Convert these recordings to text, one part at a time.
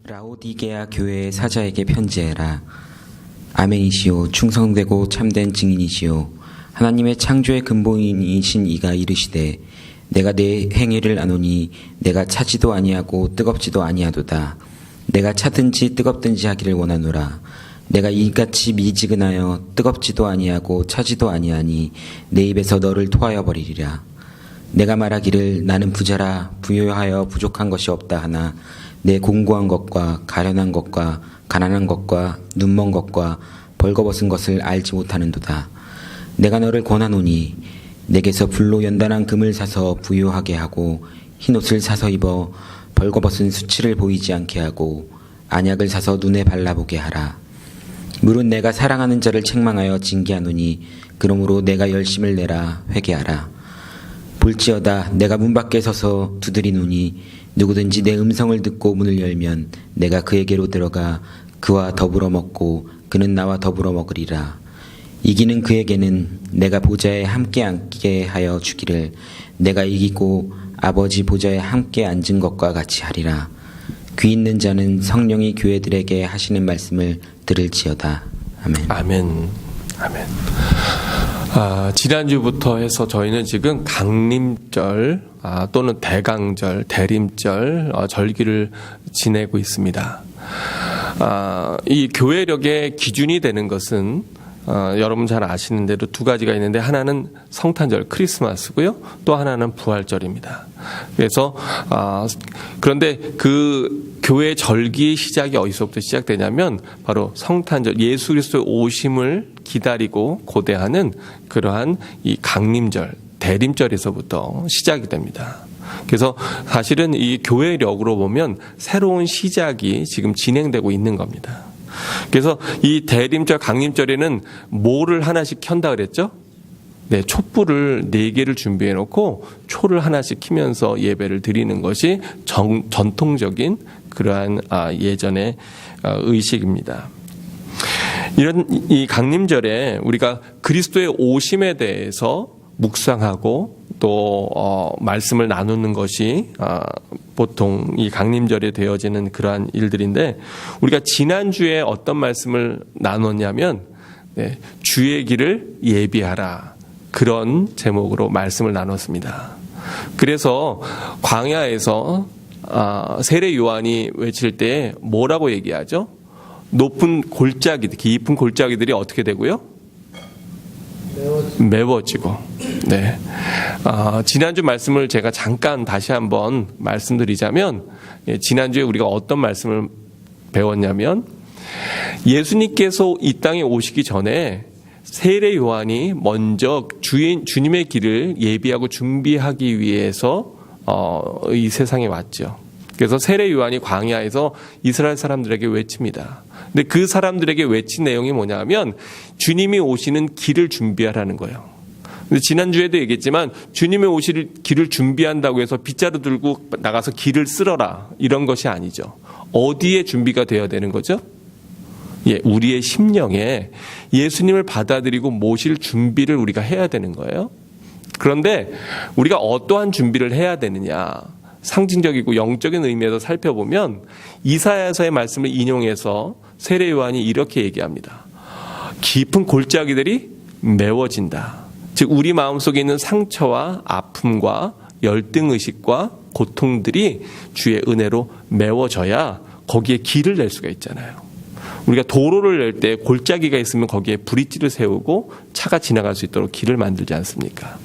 라오디게아 교회의 사자에게 편지해라. 아멘이시오. 충성되고 참된 증인이시오. 하나님의 창조의 근본이신 이가 이르시되 내가 내 행위를 아노니 내가 차지도 아니하고 뜨겁지도 아니하도다. 내가 차든지 뜨겁든지 하기를 원하노라. 내가 이같이 미지근하여 뜨겁지도 아니하고 차지도 아니하니 내 입에서 너를 토하여 버리리라. 내가 말하기를 나는 부자라 부유하여 부족한 것이 없다 하나 내 공고한 것과 가련한 것과 가난한 것과 눈먼 것과 벌거벗은 것을 알지 못하는도다. 내가 너를 권하노니 내게서 불로 연단한 금을 사서 부유하게 하고 흰옷을 사서 입어 벌거벗은 수치를 보이지 않게 하고 안약을 사서 눈에 발라보게 하라. 물은 내가 사랑하는 자를 책망하여 징계하노니 그러므로 내가 열심을 내라 회개하라. 볼지어다 내가 문 밖에 서서 두드리노니 누구든지 내 음성을 듣고 문을 열면 내가 그에게로 들어가 그와 더불어 먹고 그는 나와 더불어 먹으리라. 이기는 그에게는 내가 보좌에 함께 앉게 하여 주기를 내가 이기고 아버지 보좌에 함께 앉은 것과 같이 하리라. 귀 있는 자는 성령이 교회들에게 하시는 말씀을 들을지어다. 아멘. 아멘. 아멘. 지난주부터 해서 저희는 지금 강림절 또는 대강절, 대림절 절기를 지내고 있습니다. 이 교회력의 기준이 되는 것은 여러분 잘 아시는 대로 두 가지가 있는데 하나는 성탄절 크리스마스고요. 또 하나는 부활절입니다. 그래서 그런데 그 교회 절기의 시작이 어디서부터 시작되냐면 바로 성탄절 예수 그리스도의 오심을 기다리고 고대하는 그러한 이 강림절 대림절에서부터 시작이 됩니다. 그래서 사실은 이 교회력으로 보면 새로운 시작이 지금 진행되고 있는 겁니다. 그래서 이 대림절, 강림절에는 뭐를 하나씩 켠다 그랬죠? 네, 촛불을 4개를 준비해 놓고 초를 하나씩 키면서 예배를 드리는 것이 전통적인 그러한 예전의 의식입니다. 이런 이 강림절에 우리가 그리스도의 오심에 대해서 묵상하고 또 말씀을 나누는 것이 보통 이 강림절에 되어지는 그러한 일들인데 우리가 지난주에 어떤 말씀을 나눴냐면 주의 길을 예비하라 그런 제목으로 말씀을 나눴습니다. 그래서 광야에서 세례 요한이 외칠 때 뭐라고 얘기하죠? 높은 골짜기들, 깊은 골짜기들이 어떻게 되고요? 메워지고. 네. 지난주 말씀을 제가 잠깐 다시 한번 말씀드리자면, 지난주에 우리가 어떤 말씀을 배웠냐면, 예수님께서 이 땅에 오시기 전에 세례 요한이 먼저 주님의 길을 예비하고 준비하기 위해서 이 세상에 왔죠. 그래서 세례 요한이 광야에서 이스라엘 사람들에게 외칩니다. 근데 그 사람들에게 외친 내용이 뭐냐면 주님이 오시는 길을 준비하라는 거예요. 근데 지난주에도 얘기했지만 주님이 오실 길을 준비한다고 해서 빗자루 들고 나가서 길을 쓸어라 이런 것이 아니죠. 어디에 준비가 되어야 되는 거죠? 우리의 심령에 예수님을 받아들이고 모실 준비를 우리가 해야 되는 거예요. 그런데 우리가 어떠한 준비를 해야 되느냐? 상징적이고 영적인 의미에서 살펴보면 이사야서의 말씀을 인용해서 세례 요한이 이렇게 얘기합니다. 깊은 골짜기들이 메워진다. 즉 우리 마음속에 있는 상처와 아픔과 열등의식과 고통들이 주의 은혜로 메워져야 거기에 길을 낼 수가 있잖아요. 우리가 도로를 낼 때 골짜기가 있으면 거기에 브릿지를 세우고 차가 지나갈 수 있도록 길을 만들지 않습니까?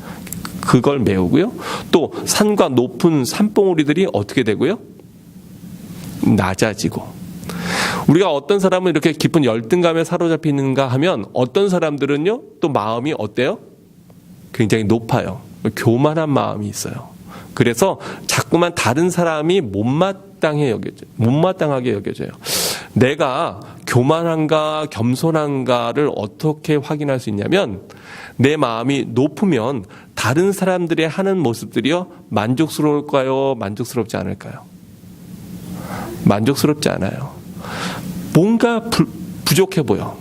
그걸 메우고요. 또 산과 높은 산봉우리들이 어떻게 되고요? 낮아지고. 우리가 어떤 사람은 이렇게 깊은 열등감에 사로잡히는가 하면 어떤 사람들은요. 또 마음이 어때요? 굉장히 높아요. 교만한 마음이 있어요. 그래서 자꾸만 다른 사람이 못마땅하게 여겨져요. 내가 교만한가 겸손한가를 어떻게 확인할 수 있냐면 내 마음이 높으면 다른 사람들의 하는 모습들이요 만족스러울까요? 만족스럽지 않을까요? 만족스럽지 않아요. 뭔가 부족해 보여.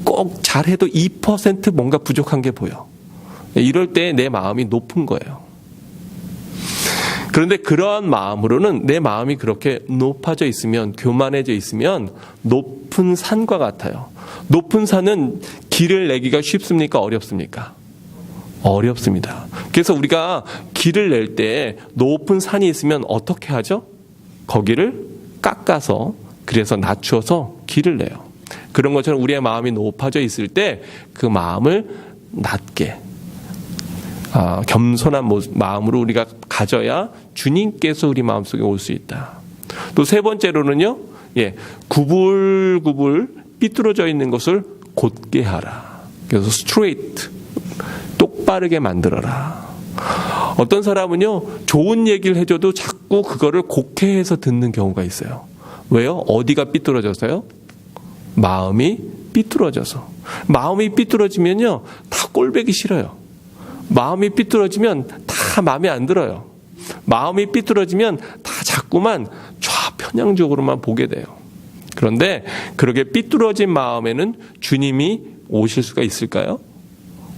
꼭 잘해도 2% 뭔가 부족한 게 보여. 이럴 때 내 마음이 높은 거예요. 그런데 그러한 마음으로는 내 마음이 그렇게 높아져 있으면, 교만해져 있으면 높은 산과 같아요. 높은 산은 길을 내기가 쉽습니까? 어렵습니까? 어렵습니다. 그래서 우리가 길을 낼 때 높은 산이 있으면 어떻게 하죠? 거기를 깎아서, 그래서 낮추어서 길을 내요. 그런 것처럼 우리의 마음이 높아져 있을 때 그 마음을 낮게, 겸손한 마음으로 우리가 가져야 주님께서 우리 마음속에 올 수 있다. 또 세 번째로는요, 구불구불 삐뚤어져 있는 것을 곧게 하라. 그래서 straight, 똑바르게 만들어라. 어떤 사람은요, 좋은 얘기를 해줘도 자꾸 그거를 곡해해서 듣는 경우가 있어요. 왜요? 어디가 삐뚤어져서요? 마음이 삐뚤어져서. 마음이 삐뚤어지면요, 다 꼴보기 싫어요. 마음이 삐뚤어지면 다 마음에 안 들어요. 마음이 삐뚤어지면 다 자꾸만 좌편향적으로만 보게 돼요. 그런데 그렇게 삐뚤어진 마음에는 주님이 오실 수가 있을까요?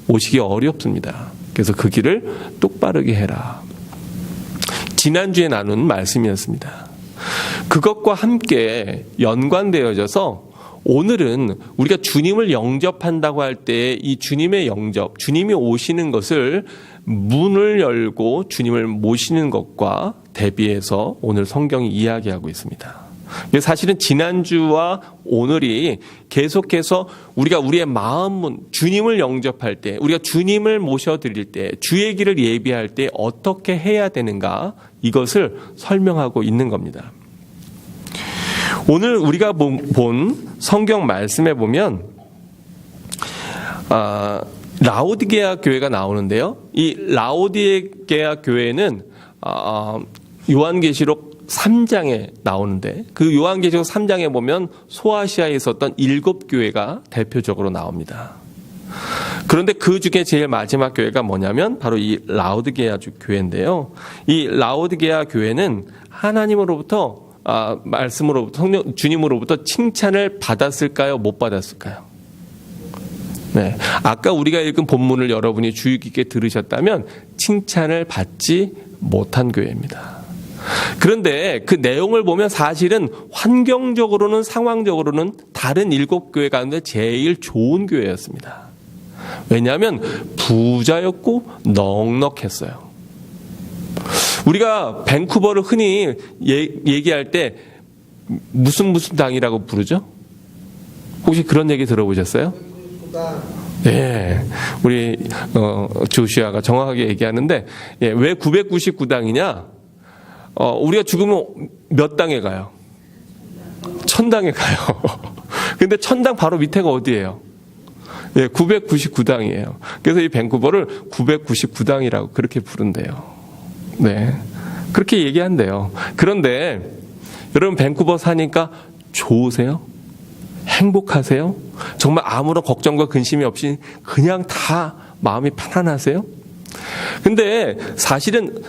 오시기 어렵습니다. 그래서 그 길을 똑바르게 해라. 지난주에 나눈 말씀이었습니다. 그것과 함께 연관되어져서 오늘은 우리가 주님을 영접한다고 할 때 이 주님의 영접, 주님이 오시는 것을 문을 열고 주님을 모시는 것과 대비해서 오늘 성경이 이야기하고 있습니다. 사실은 지난주와 오늘이 계속해서 우리가 우리의 마음문, 주님을 영접할 때, 우리가 주님을 모셔드릴 때, 주의 길을 예비할 때 어떻게 해야 되는가, 이것을 설명하고 있는 겁니다. 오늘 우리가 본 성경 말씀에 보면 라오디게아 교회가 나오는데요. 이 라오디게아 교회는 요한계시록 3장에 나오는데, 그 요한계시록 3장에 보면 소아시아에 있었던 7교회가 대표적으로 나옵니다. 그런데 그 중에 제일 마지막 교회가 뭐냐면 바로 이 라오디게아 교회인데요. 이 라오디게아 교회는 하나님으로부터 말씀으로부터, 주님으로부터 칭찬을 받았을까요? 못 받았을까요? 네. 아까 우리가 읽은 본문을 여러분이 주의 깊게 들으셨다면 칭찬을 받지 못한 교회입니다. 그런데 그 내용을 보면 사실은 환경적으로는, 상황적으로는 다른 7교회 가운데 제일 좋은 교회였습니다. 왜냐하면 부자였고 넉넉했어요. 우리가 밴쿠버를 흔히 얘기할 때 무슨 당이라고 부르죠? 혹시 그런 얘기 들어보셨어요? 예, 우리 조슈아가 정확하게 얘기하는데, 왜 999당이냐? 우리가 죽으면 몇 당에 가요? 천당에 가요. 근데 천당 바로 밑에가 어디예요? 999당이에요. 그래서 이 밴쿠버를 999당이라고 그렇게 부른대요. 네, 그렇게 얘기한대요. 그런데 여러분, 밴쿠버 사니까 좋으세요? 행복하세요? 정말 아무런 걱정과 근심이 없이 그냥 다 마음이 편안하세요? 근데 사실은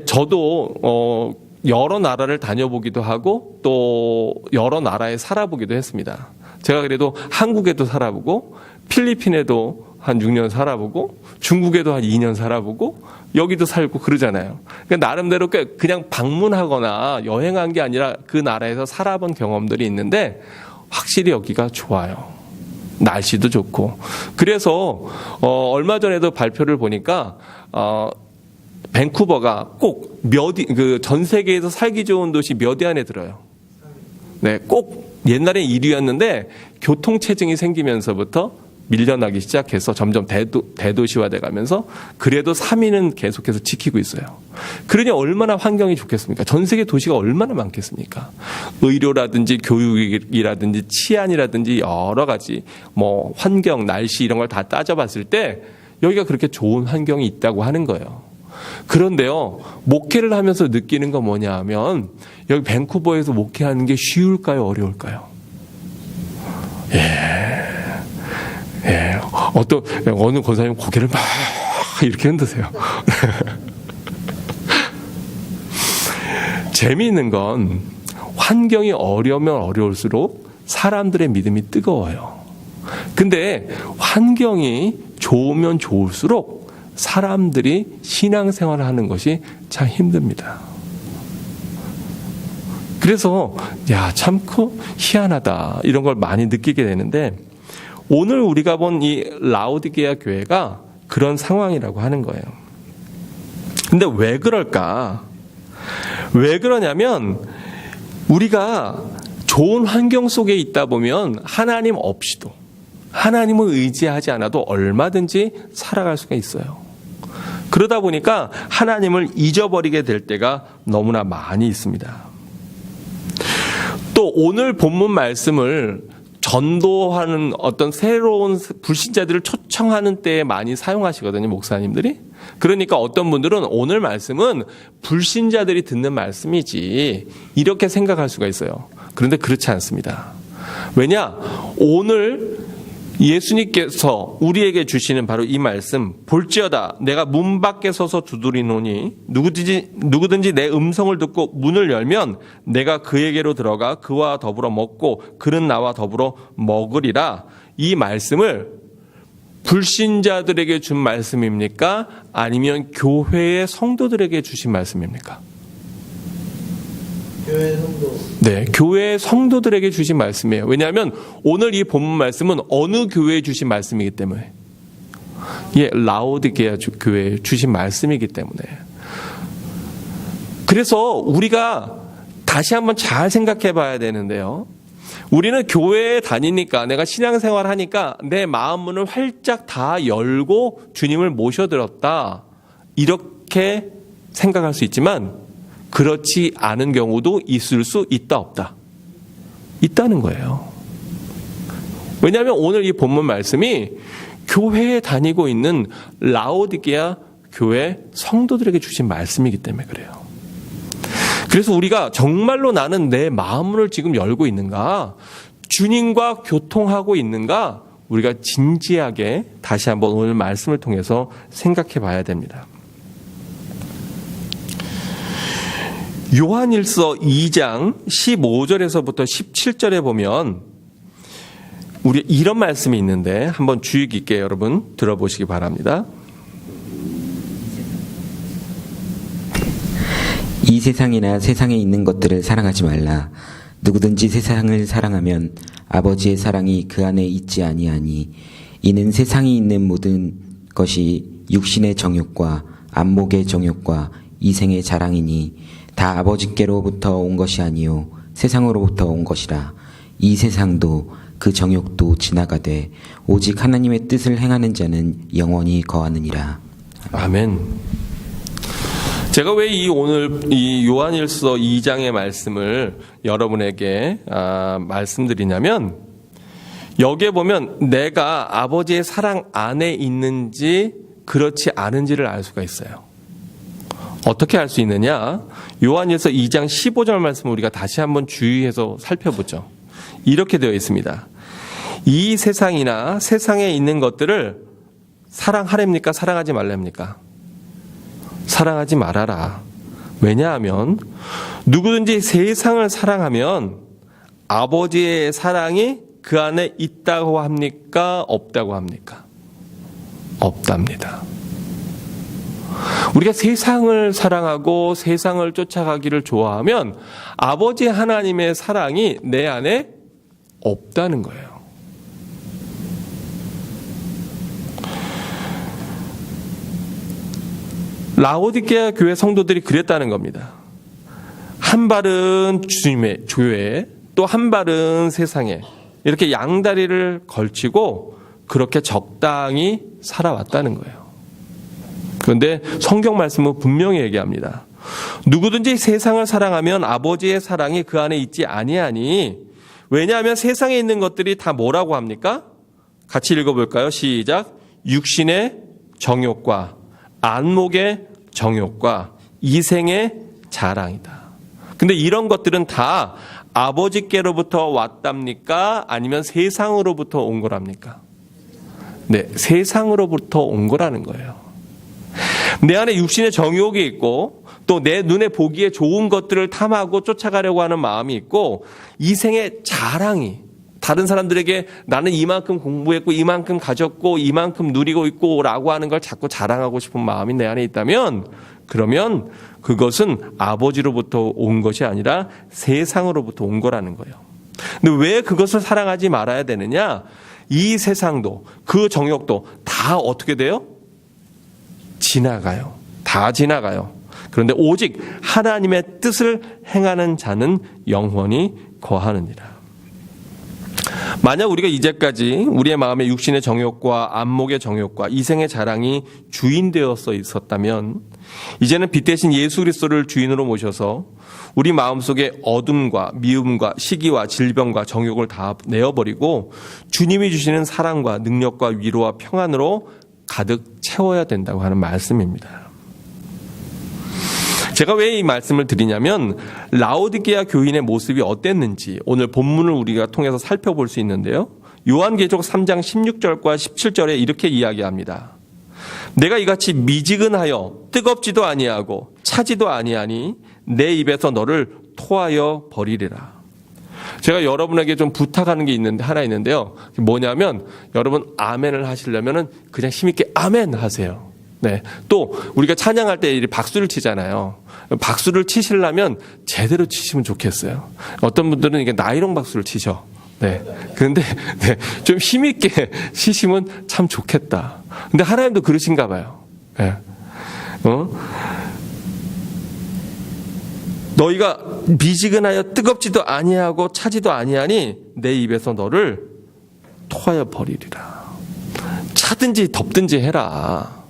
저도 여러 나라를 다녀보기도 하고 또 여러 나라에 살아보기도 했습니다. 제가 그래도 한국에도 살아보고 필리핀에도 한 6년 살아보고 중국에도 한 2년 살아보고 여기도 살고 그러잖아요. 그러니까 나름대로 그냥 방문하거나 여행한 게 아니라 그 나라에서 살아본 경험들이 있는데 확실히 여기가 좋아요. 날씨도 좋고. 그래서 얼마 전에도 발표를 보니까 밴쿠버가 꼭 전 세계에서 살기 좋은 도시 몇 위 안에 들어요. 네, 꼭 옛날에 1위였는데 교통체증이 생기면서부터 밀려나기 시작해서 점점 대도시화돼 가면서 그래도 3위는 계속해서 지키고 있어요. 그러니 얼마나 환경이 좋겠습니까? 전 세계 도시가 얼마나 많겠습니까? 의료라든지 교육이라든지 치안이라든지 여러 가지 환경, 날씨 이런 걸 다 따져봤을 때 여기가 그렇게 좋은 환경이 있다고 하는 거예요. 그런데요, 목회를 하면서 느끼는 건 뭐냐 하면 여기 밴쿠버에서 목회하는 게 쉬울까요? 어려울까요? 어느 권사님 고개를 막 이렇게 흔드세요. 재미있는 건 환경이 어려우면 어려울수록 사람들의 믿음이 뜨거워요. 근데 환경이 좋으면 좋을수록 사람들이 신앙생활을 하는 것이 참 힘듭니다. 그래서 참 희한하다 이런 걸 많이 느끼게 되는데, 오늘 우리가 본 이 라오디게아 교회가 그런 상황이라고 하는 거예요. 근데 왜 그럴까? 왜 그러냐면, 우리가 좋은 환경 속에 있다 보면 하나님 없이도, 하나님을 의지하지 않아도 얼마든지 살아갈 수가 있어요. 그러다 보니까 하나님을 잊어버리게 될 때가 너무나 많이 있습니다. 또 오늘 본문 말씀을 전도하는 어떤 새로운 불신자들을 초청하는 때에 많이 사용하시거든요, 목사님들이. 그러니까 어떤 분들은 오늘 말씀은 불신자들이 듣는 말씀이지 이렇게 생각할 수가 있어요. 그런데 그렇지 않습니다. 왜냐? 오늘 예수님께서 우리에게 주시는 바로 이 말씀, 볼지어다 내가 문 밖에 서서 두드리노니 누구든지 내 음성을 듣고 문을 열면 내가 그에게로 들어가 그와 더불어 먹고 그는 나와 더불어 먹으리라. 이 말씀을 불신자들에게 준 말씀입니까? 아니면 교회의 성도들에게 주신 말씀입니까? 교회 성도. 네, 교회 성도들에게 주신 말씀이에요. 왜냐하면 오늘 이 본문 말씀은 어느 교회에 주신 말씀이기 때문에, 라오디게아 교회에 주신 말씀이기 때문에. 그래서 우리가 다시 한번 잘 생각해 봐야 되는데요. 우리는 교회에 다니니까, 내가 신앙생활 하니까 내 마음 문을 활짝 다 열고 주님을 모셔들었다, 이렇게 생각할 수 있지만 그렇지 않은 경우도 있을 수 있다 없다? 있다는 거예요. 왜냐하면 오늘 이 본문 말씀이 교회에 다니고 있는 라오디게아 교회 성도들에게 주신 말씀이기 때문에 그래요. 그래서 우리가 정말로 나는 내 마음을 지금 열고 있는가, 주님과 교통하고 있는가, 우리가 진지하게 다시 한번 오늘 말씀을 통해서 생각해 봐야 됩니다. 요한일서 2장 15절에서부터 17절에 보면 우리 이런 말씀이 있는데 한번 주의 깊게 여러분 들어보시기 바랍니다. 이 세상이나 세상에 있는 것들을 사랑하지 말라. 누구든지 세상을 사랑하면 아버지의 사랑이 그 안에 있지 아니하니, 이는 세상에 있는 모든 것이 육신의 정욕과 안목의 정욕과 이생의 자랑이니 다 아버지께로부터 온 것이 아니요 세상으로부터 온 것이라. 이 세상도 그 정욕도 지나가되 오직 하나님의 뜻을 행하는 자는 영원히 거하느니라. 아멘. 제가 왜 오늘 이 요한일서 2장의 말씀을 여러분에게 말씀드리냐면, 여기에 보면 내가 아버지의 사랑 안에 있는지 그렇지 않은지를 알 수가 있어요. 어떻게 알 수 있느냐? 요한일서 2장 15절 말씀을 우리가 다시 한번 주의해서 살펴보죠. 이렇게 되어 있습니다. 이 세상이나 세상에 있는 것들을 사랑하렵니까? 사랑하지 말랍니까? 사랑하지 말아라. 왜냐하면 누구든지 세상을 사랑하면 아버지의 사랑이 그 안에 있다고 합니까? 없다고 합니까? 없답니다. 우리가 세상을 사랑하고 세상을 쫓아가기를 좋아하면 아버지 하나님의 사랑이 내 안에 없다는 거예요. 라오디게아 교회 성도들이 그랬다는 겁니다. 한 발은 주님의 교회에, 또 한 발은 세상에, 이렇게 양다리를 걸치고 그렇게 적당히 살아왔다는 거예요. 그런데 성경 말씀은 분명히 얘기합니다. 누구든지 세상을 사랑하면 아버지의 사랑이 그 안에 있지 아니하니. 왜냐하면 세상에 있는 것들이 다 뭐라고 합니까? 같이 읽어볼까요? 시작. 육신의 정욕과 안목의 정욕과 이생의 자랑이다. 근데 이런 것들은 다 아버지께로부터 왔답니까? 아니면 세상으로부터 온 거랍니까? 네, 세상으로부터 온 거라는 거예요. 내 안에 육신의 정욕이 있고, 또 내 눈에 보기에 좋은 것들을 탐하고 쫓아가려고 하는 마음이 있고, 이생의 자랑이, 다른 사람들에게 나는 이만큼 공부했고 이만큼 가졌고 이만큼 누리고 있고 라고 하는 걸 자꾸 자랑하고 싶은 마음이 내 안에 있다면 그러면 그것은 아버지로부터 온 것이 아니라 세상으로부터 온 거라는 거예요. 근데 왜 그것을 사랑하지 말아야 되느냐? 이 세상도 그 정욕도 다 어떻게 돼요? 지나가요. 다 지나가요. 그런데 오직 하나님의 뜻을 행하는 자는 영원히 거하느니라. 만약 우리가 이제까지 우리의 마음의 육신의 정욕과 안목의 정욕과 이생의 자랑이 주인되어서 있었다면 이제는 빛 대신 예수 그리스도를 주인으로 모셔서 우리 마음속에 어둠과 미움과 시기와 질병과 정욕을 다 내어버리고 주님이 주시는 사랑과 능력과 위로와 평안으로 가득 채워야 된다고 하는 말씀입니다. 제가 왜 이 말씀을 드리냐면 라오디게아 교인의 모습이 어땠는지 오늘 본문을 우리가 통해서 살펴볼 수 있는데요. 요한계시록 3장 16절과 17절에 이렇게 이야기합니다. 내가 이같이 미지근하여 뜨겁지도 아니하고 차지도 아니하니 내 입에서 너를 토하여 버리리라. 제가 여러분에게 좀 부탁하는 게 하나 있는데요. 뭐냐면 여러분 아멘을 하시려면은 그냥 힘있게 아멘 하세요. 네. 또 우리가 찬양할 때 박수를 치잖아요. 박수를 치시려면 제대로 치시면 좋겠어요. 어떤 분들은 이게 나이롱 박수를 치셔. 네. 그런데 네. 좀 힘있게 치시면 참 좋겠다. 근데 하나님도 그러신가 봐요. 네. 너희가 미지근하여 뜨겁지도 아니하고 차지도 아니하니 내 입에서 너를 토하여 버리리라. 차든지 덥든지 해라.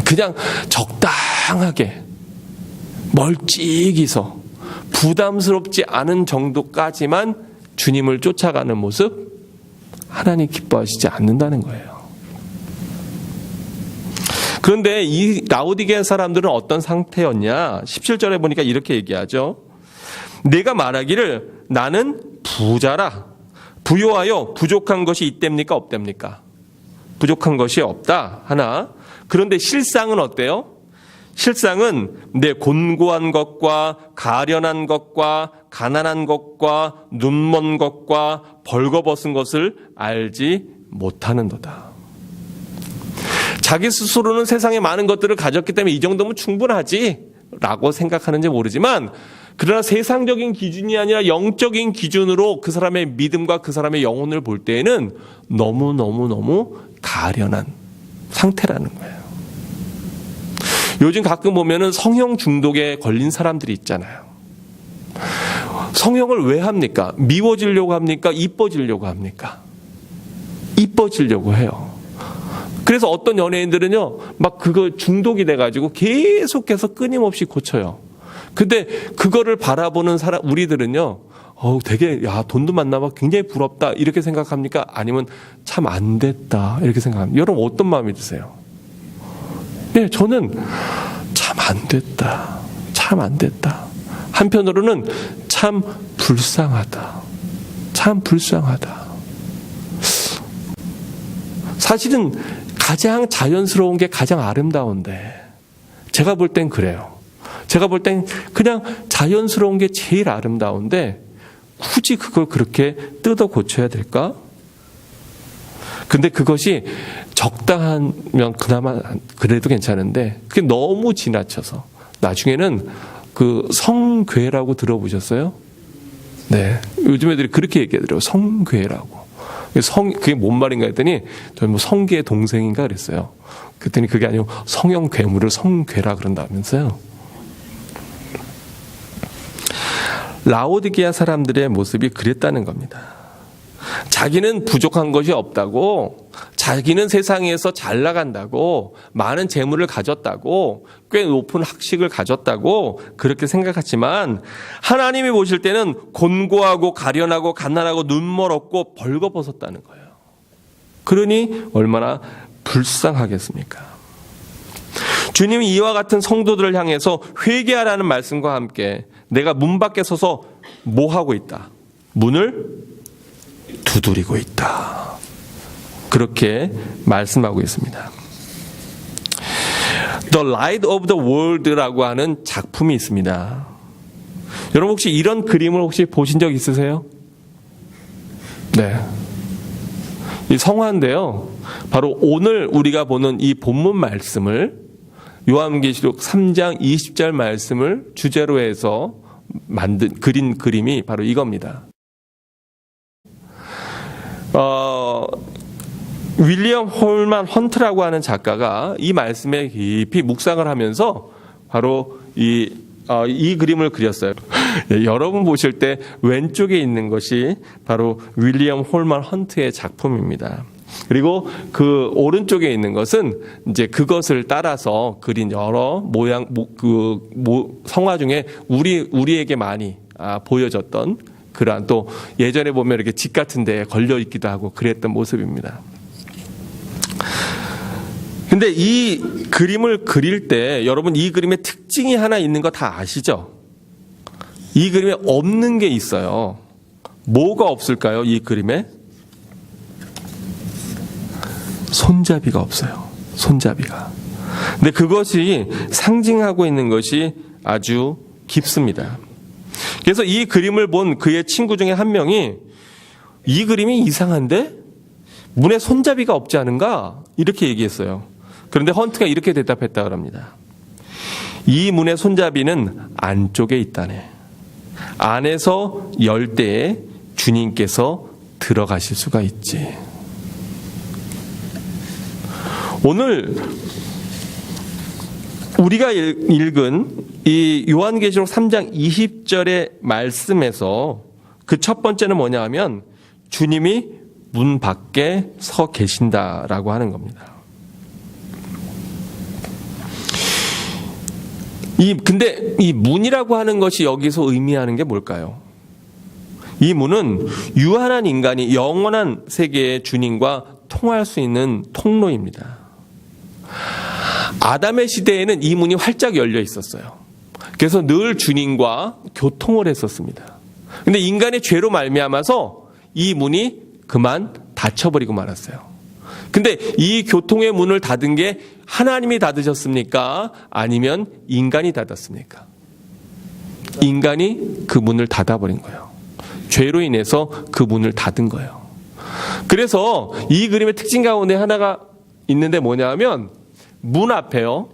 그냥 적당하게 멀찍이서 부담스럽지 않은 정도까지만 주님을 쫓아가는 모습 하나님 기뻐하시지 않는다는 거예요. 그런데 이 라오디게아 사람들은 어떤 상태였냐? 17절에 보니까 이렇게 얘기하죠. 내가 말하기를 나는 부자라. 부요하여 부족한 것이 있답니까? 없답니까? 부족한 것이 없다. 하나. 그런데 실상은 어때요? 실상은 내 곤고한 것과 가련한 것과 가난한 것과 눈먼 것과 벌거벗은 것을 알지 못하는도다. 자기 스스로는 세상에 많은 것들을 가졌기 때문에 이 정도면 충분하지 라고 생각하는지 모르지만 그러나 세상적인 기준이 아니라 영적인 기준으로 그 사람의 믿음과 그 사람의 영혼을 볼 때에는 너무너무너무 가련한 상태라는 거예요. 요즘 가끔 보면은 성형 중독에 걸린 사람들이 있잖아요. 성형을 왜 합니까? 미워지려고 합니까? 이뻐지려고 합니까? 이뻐지려고 해요. 그래서 어떤 연예인들은요, 막 그거 중독이 돼가지고 계속해서 끊임없이 고쳐요. 근데 그거를 바라보는 사람, 우리들은요, 되게, 돈도 많나 봐. 굉장히 부럽다. 이렇게 생각합니까? 아니면 참 안 됐다. 이렇게 생각합니까? 여러분 어떤 마음이 드세요? 네, 저는 참 안 됐다. 참 안 됐다. 한편으로는 참 불쌍하다. 참 불쌍하다. 사실은 가장 자연스러운 게 가장 아름다운데 제가 볼 땐 그래요. 제가 볼 땐 그냥 자연스러운 게 제일 아름다운데 굳이 그걸 그렇게 뜯어 고쳐야 될까? 근데 그것이 적당하면 그나마 그래도 괜찮은데 그게 너무 지나쳐서 나중에는 그 성괴라고 들어보셨어요? 네. 요즘 애들이 그렇게 얘기하더라고요. 성괴라고. 그게 뭔 말인가 했더니 뭐 성괴의 동생인가 그랬어요. 그랬더니 그게 아니고 성형 괴물을 성괴라 그런다면서요. 라오디게아 사람들의 모습이 그랬다는 겁니다. 자기는 부족한 것이 없다고, 자기는 세상에서 잘 나간다고, 많은 재물을 가졌다고, 꽤 높은 학식을 가졌다고 그렇게 생각하지만 하나님이 보실 때는 곤고하고 가련하고 가난하고 눈멀었고 벌거벗었다는 거예요. 그러니 얼마나 불쌍하겠습니까? 주님이 이와 같은 성도들을 향해서 회개하라는 말씀과 함께 내가 문 밖에 서서 뭐 하고 있다? 문을 두드리고 있다. 그렇게 말씀하고 있습니다. The Light of the World라고 하는 작품이 있습니다. 여러분 혹시 이런 그림을 혹시 보신 적 있으세요? 네. 이 성화인데요. 바로 오늘 우리가 보는 이 본문 말씀을 요한계시록 3장 20절 말씀을 주제로 해서 그린 그림이 바로 이겁니다. 윌리엄 홀만 헌트라고 하는 작가가 이 말씀에 깊이 묵상을 하면서 바로 이 그림을 그렸어요. 여러분 보실 때 왼쪽에 있는 것이 바로 윌리엄 홀만 헌트의 작품입니다. 그리고 그 오른쪽에 있는 것은 이제 그것을 따라서 그린 여러 성화 중에 우리에게 많이 보여졌던 그러한, 또 예전에 보면 이렇게 집 같은 데에 걸려 있기도 하고 그랬던 모습입니다. 근데 이 그림을 그릴 때 여러분 이 그림의 특징이 하나 있는 거 다 아시죠? 이 그림에 없는 게 있어요. 뭐가 없을까요? 이 그림에? 손잡이가 없어요. 손잡이가. 근데 그것이 상징하고 있는 것이 아주 깊습니다. 그래서 이 그림을 본 그의 친구 중에 한 명이 이 그림이 이상한데? 문에 손잡이가 없지 않은가? 이렇게 얘기했어요. 그런데 헌트가 이렇게 대답했다 그럽니다. 이 문의 손잡이는 안쪽에 있다네. 안에서 열 때에 주님께서 들어가실 수가 있지. 오늘 우리가 읽은 이 요한계시록 3장 20절의 말씀에서 그 첫 번째는 뭐냐 하면 주님이 문 밖에 서 계신다라고 하는 겁니다. 근데 이 문이라고 하는 것이 여기서 의미하는 게 뭘까요? 이 문은 유한한 인간이 영원한 세계의 주님과 통할 수 있는 통로입니다. 아담의 시대에는 이 문이 활짝 열려 있었어요. 그래서 늘 주님과 교통을 했었습니다. 근데 인간의 죄로 말미암아서 이 문이 그만 닫혀버리고 말았어요. 근데 이 교통의 문을 닫은 게 하나님이 닫으셨습니까? 아니면 인간이 닫았습니까? 인간이 그 문을 닫아버린 거예요. 죄로 인해서 그 문을 닫은 거예요. 그래서 이 그림의 특징 가운데 하나가 있는데 뭐냐 하면 문 앞에요,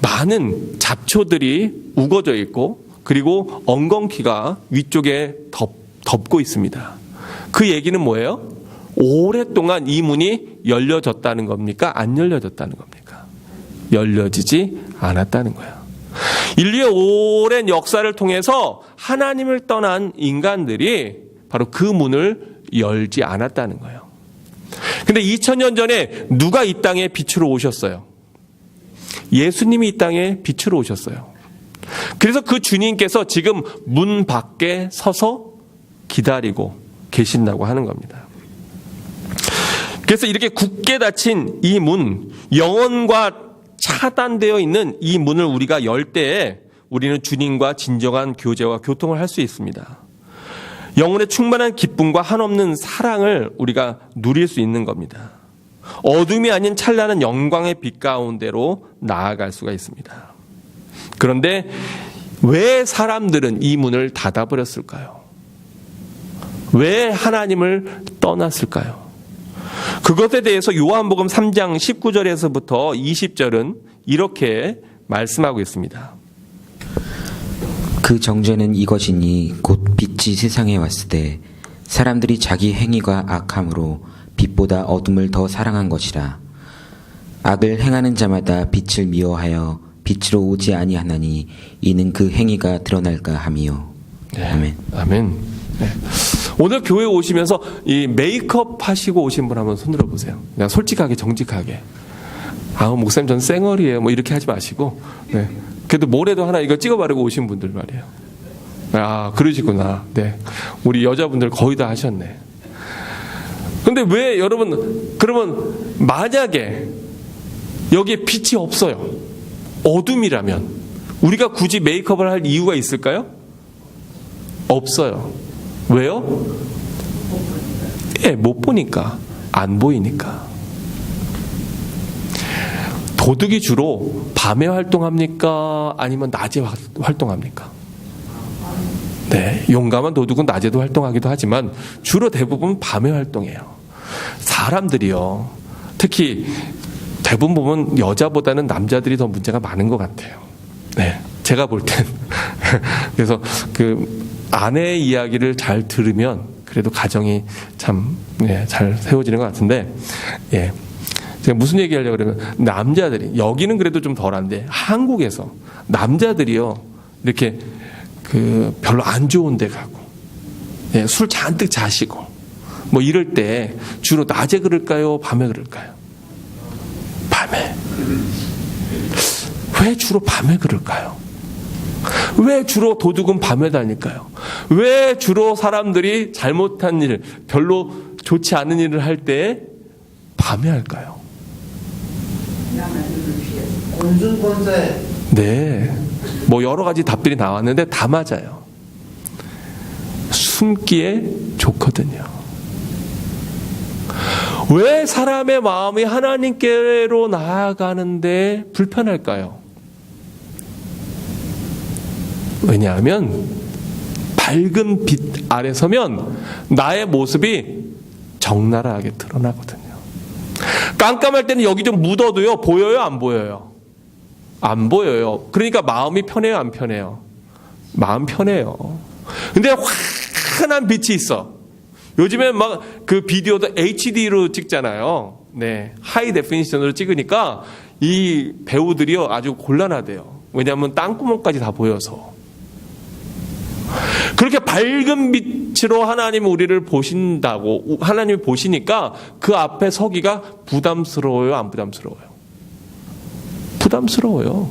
많은 잡초들이 우거져 있고 그리고 엉겅퀴가 위쪽에 덮고 있습니다. 그 얘기는 뭐예요? 오랫동안 이 문이 열려졌다는 겁니까? 안 열려졌다는 겁니까? 열려지지 않았다는 거예요. 인류의 오랜 역사를 통해서 하나님을 떠난 인간들이 바로 그 문을 열지 않았다는 거예요. 근데 2000년 전에 누가 이 땅에 빛으로 오셨어요? 예수님이 이 땅에 빛으로 오셨어요. 그래서 그 주님께서 지금 문 밖에 서서 기다리고 계신다고 하는 겁니다. 그래서 이렇게 굳게 닫힌 이 문, 영혼과 차단되어 있는 이 문을 우리가 열 때에 우리는 주님과 진정한 교제와 교통을 할 수 있습니다. 영혼의 충만한 기쁨과 한없는 사랑을 우리가 누릴 수 있는 겁니다. 어둠이 아닌 찬란한 영광의 빛 가운데로 나아갈 수가 있습니다. 그런데 왜 사람들은 이 문을 닫아버렸을까요? 왜 하나님을 떠났을까요? 그것에 대해서 요한복음 3장 19절에서부터 20절은 이렇게 말씀하고 있습니다. 그 정죄는 이것이니 곧 빛이 세상에 왔을 때 사람들이 자기 행위가 악함으로 빛보다 어둠을 더 사랑한 것이라. 악을 행하는 자마다 빛을 미워하여 빛으로 오지 아니하나니 이는 그 행위가 드러날까 함이요. 네. 아멘. 아멘. 네. 오늘 교회 오시면서 이 메이크업 하시고 오신 분 한번 손들어 보세요. 그냥 솔직하게 정직하게. 목사님 전 쌩얼이에요. 뭐 이렇게 하지 마시고. 네. 그래도 모래도 하나 이거 찍어 바르고 오신 분들 말이에요. 그러시구나. 네. 우리 여자분들 거의 다 하셨네. 근데 왜 여러분, 그러면 만약에 여기에 빛이 없어요. 어둠이라면 우리가 굳이 메이크업을 할 이유가 있을까요? 없어요. 왜요? 못 보니까, 안 보이니까. 도둑이 주로 밤에 활동합니까? 아니면 낮에 활동합니까? 네, 용감한 도둑은 낮에도 활동하기도 하지만 주로 대부분 밤에 활동해요. 사람들이요, 특히 대부분 보면 여자보다는 남자들이 더 문제가 많은 것 같아요. 네, 제가 볼 땐. 그래서 그 아내의 이야기를 잘 들으면 그래도 가정이 참 잘 세워지는 것 같은데, 예. 제가 무슨 얘기 하려고 그러면, 남자들이, 여기는 그래도 좀 덜한데, 한국에서 남자들이요, 이렇게 별로 안 좋은 데 가고, 예, 술 잔뜩 자시고, 뭐 이럴 때 주로 낮에 그럴까요? 밤에 그럴까요? 밤에. 왜 주로 밤에 그럴까요? 왜 주로 도둑은 밤에 다닐까요? 왜 주로 사람들이 잘못한 일, 별로 좋지 않은 일을 할 때 밤에 할까요? 곤순곤자에. 네. 뭐 여러 가지 답들이 나왔는데 다 맞아요. 숨기에 좋거든요. 왜 사람의 마음이 하나님께로 나아가는데 불편할까요? 왜냐하면 밝은 빛 아래 서면 나의 모습이 적나라하게 드러나거든요. 깜깜할 때는 여기 좀 묻어도요, 보여요, 안 보여요? 안 보여요. 그러니까 마음이 편해요, 안 편해요? 마음 편해요. 근데 환한 빛이 있어. 요즘에 막 그 비디오도 HD로 찍잖아요. 네, 하이 데피니션으로 찍으니까 이 배우들이요 아주 곤란하대요. 왜냐하면 땅구멍까지 다 보여서. 그렇게 밝은 빛으로 하나님이 우리를 보신다고, 하나님이 보시니까 그 앞에 서기가 부담스러워요, 안 부담스러워요? 부담스러워요.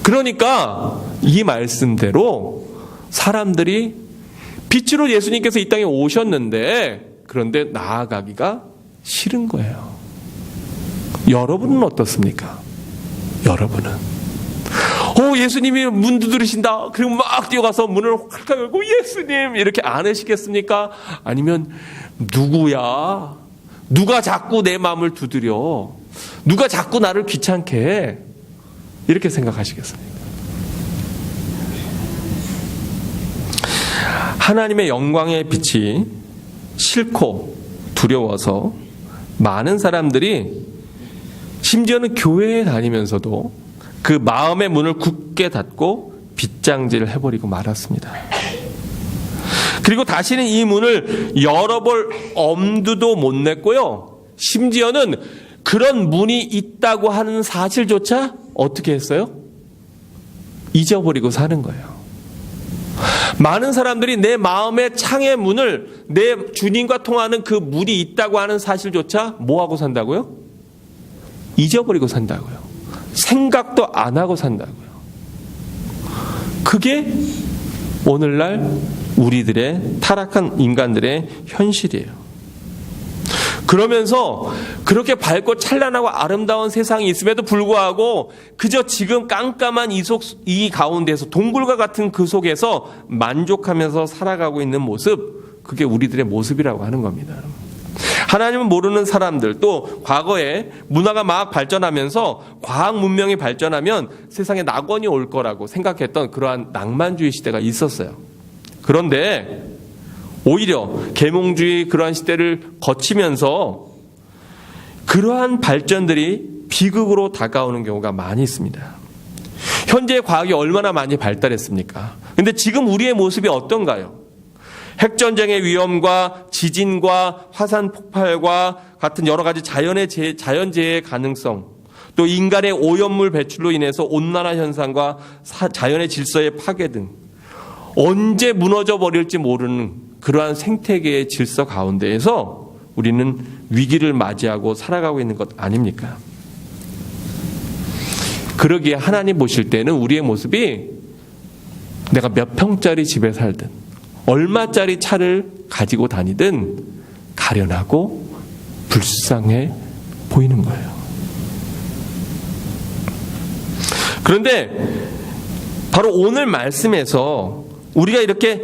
그러니까 이 말씀대로 사람들이 빛으로 예수님께서 이 땅에 오셨는데, 그런데 나아가기가 싫은 거예요. 여러분은 어떻습니까? 여러분은 예수님이 문 두드리신다. 그리고 막 뛰어가서 문을 활짝 열고 예수님 이렇게 안 하시겠습니까? 아니면 누구야? 누가 자꾸 내 마음을 두드려? 누가 자꾸 나를 귀찮게 해? 이렇게 생각하시겠습니까? 하나님의 영광의 빛이 싫고 두려워서 많은 사람들이 심지어는 교회에 다니면서도 그 마음의 문을 굳게 닫고 빗장질을 해버리고 말았습니다. 그리고 다시는 이 문을 열어볼 엄두도 못 냈고요. 심지어는 그런 문이 있다고 하는 사실조차 어떻게 했어요? 잊어버리고 사는 거예요. 많은 사람들이 내 마음의 창의 문을, 내 주님과 통하는 그 문이 있다고 하는 사실조차 뭐하고 산다고요? 잊어버리고 산다고요. 생각도 안 하고 산다고요. 그게 오늘날 우리들의 타락한 인간들의 현실이에요. 그러면서 그렇게 밝고 찬란하고 아름다운 세상이 있음에도 불구하고 그저 지금 깜깜한 이 가운데서 동굴과 같은 그 속에서 만족하면서 살아가고 있는 모습, 그게 우리들의 모습이라고 하는 겁니다. 하나님은 모르는 사람들, 또 과거에 문화가 막 발전하면서 과학 문명이 발전하면 세상에 낙원이 올 거라고 생각했던 그러한 낭만주의 시대가 있었어요. 그런데 오히려 계몽주의 그러한 시대를 거치면서 그러한 발전들이 비극으로 다가오는 경우가 많이 있습니다. 현재 과학이 얼마나 많이 발달했습니까? 근데 지금 우리의 모습이 어떤가요? 핵전쟁의 위험과 지진과 화산 폭발과 같은 여러 가지 자연재해의 가능성, 또 인간의 오염물 배출로 인해서 온난화 현상과 자연의 질서의 파괴 등 언제 무너져 버릴지 모르는 그러한 생태계의 질서 가운데에서 우리는 위기를 맞이하고 살아가고 있는 것 아닙니까? 그러기에 하나님 보실 때는 우리의 모습이 내가 몇 평짜리 집에 살든 얼마짜리 차를 가지고 다니든 가련하고 불쌍해 보이는 거예요. 그런데 바로 오늘 말씀에서 우리가 이렇게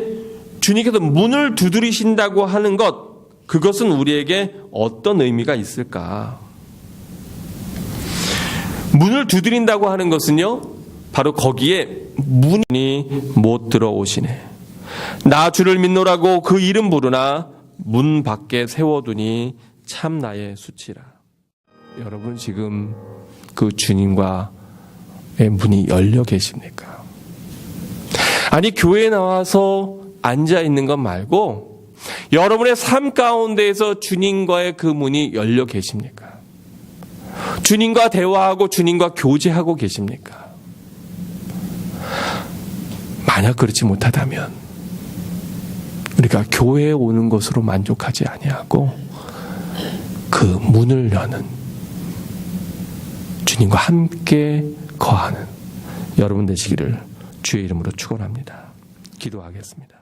주님께서 문을 두드리신다고 하는 것, 그것은 우리에게 어떤 의미가 있을까? 문을 두드린다고 하는 것은요, 바로 거기에 문이 못 들어오시네. 나 주를 믿노라고 그 이름 부르나 문 밖에 세워두니 참 나의 수치라. 여러분 지금 그 주님과의 문이 열려 계십니까? 아니 교회에 나와서 앉아 있는 것 말고 여러분의 삶 가운데에서 주님과의 그 문이 열려 계십니까? 주님과 대화하고 주님과 교제하고 계십니까? 만약 그렇지 못하다면 우리가 교회에 오는 것으로 만족하지 아니하고 그 문을 여는 주님과 함께 거하는 여러분 되시기를 주의 이름으로 축원합니다. 기도하겠습니다.